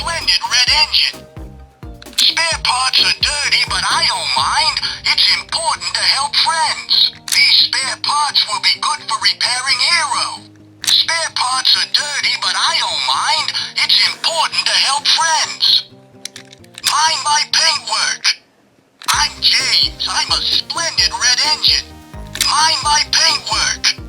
splendid red engine. Spare parts are dirty, but I don't mind. It's important to help friends. These spare parts will be good for repairing Hero. Spare parts are dirty, but I don't mind. It's important to help friends. Mind my paintwork. I'm James. I'm a splendid red engine. Mind my paintwork.